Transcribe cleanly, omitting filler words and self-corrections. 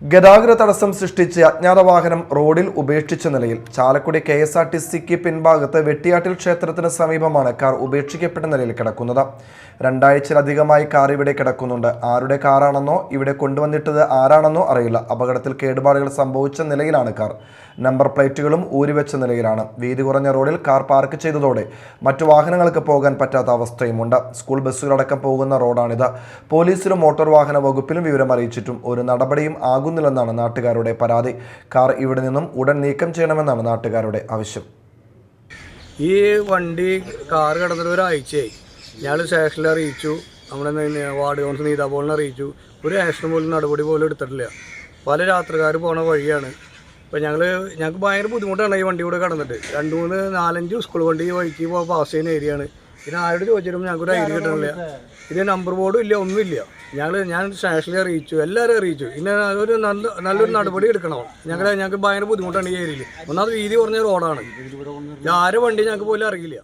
ഗതാഗത തടസ്സം സൃഷ്ടിച്ച് അജ്ഞാത വാഹനം റോഡിൽ ഉപേക്ഷിച്ച നിലയിൽ ചാലക്കുടി KSRTCക്ക് പിൻഭാഗത്ത് വെട്ടിയാട്ടിൽ ക്ഷേത്രത്തിന് സമീപമാണ് കാർ ഉപേക്ഷിക്കപ്പെട്ട നിലയിൽ കിടക്കുന്നത്. 2 ആഴ്ചയിലധികമായി കാർ ഇവിടെ കിടക്കുന്നുണ്ട്. ആരുടെ കാറാണെന്നോ ഇവിടെ കൊണ്ടുവന്നിട്ടത് ആരാണെന്നോ അറിയില്ല. അപകടത്തിൽ കേടുപാടുകൾ സംഭവിച്ച നിലയിലാണ് കാർ. നമ്പർ പ്ലേറ്റുകളും ഊരിവെച്ച നിലയിലാണ്. വീതി കുറഞ്ഞ റോഡിൽ കാർ പാർക്ക് ചെയ്തതോടെ മറ്റു വാഹനങ്ങൾക്ക് പോകാൻ പറ്റാത്ത അവസ്ഥയുമുണ്ട്. സ്കൂൾ ബസ്സുകളടക്കം പോകുന്ന റോഡാണിത്. പോലീസിലും മോട്ടോർ വാഹന വകുപ്പിലും വിവരം അറിയിച്ചിട്ടും ഒരു നടപടിയും ആകുന്നില്ലെന്നാണ് നാട്ടുകാരുടെ പരാതി. കാർ ഇവിടെ നിന്നും ഉടൻ നീക്കം ചെയ്യണമെന്നാണ് നാട്ടുകാരുടെ ആവശ്യം. ഈ വണ്ടി കാർ കിടന്നിട്ട് ഒരാഴ്ചയായി. ഞങ്ങൾ സ്റ്റേഷനിൽ അറിയിച്ചു, നമ്മുടെ വാർഡ് കൗൺസിൽ നീതാപോളിനെ അറിയിച്ചു. ഒരു ആക്ഷൻ പോലും നടപടി പോലും എടുത്തിട്ടില്ല. പല യാത്രക്കാർ പോണ വഴിയാണ്. അപ്പോൾ ഞങ്ങൾക്ക് ഭയങ്കര ബുദ്ധിമുട്ടാണ് ഈ വണ്ടി കൂടെ കടന്നിട്ട്. 2, 3, 4, 5 സ്കൂൾ വണ്ടി ഈ വഴിക്ക് പാസ് ചെയ്യുന്ന ഏരിയയാണ്. പിന്നെ ആരോട് ചോദിച്ചിട്ടും ഞങ്ങൾക്കൊരു ഐഡിയ കിട്ടണില്ല. ഇത് നമ്പർ ബോർഡും ഇല്ല, ഒന്നുമില്ല. ഞാൻ സ്റ്റേഷനിൽ അറിയിച്ചു, എല്ലാവരും അറിയിച്ചു. പിന്നെ ഒരു നല്ലൊരു നടപടി എടുക്കണം. ഞങ്ങൾക്ക് ഭയങ്കര ബുദ്ധിമുട്ടാണ് ഈ ഏരിയയിൽ. ഒന്നാമത് വീതി കുറഞ്ഞ റോഡാണ്. ആരെ വണ്ടി ഞങ്ങൾക്ക് പോലും അറിയില്ല.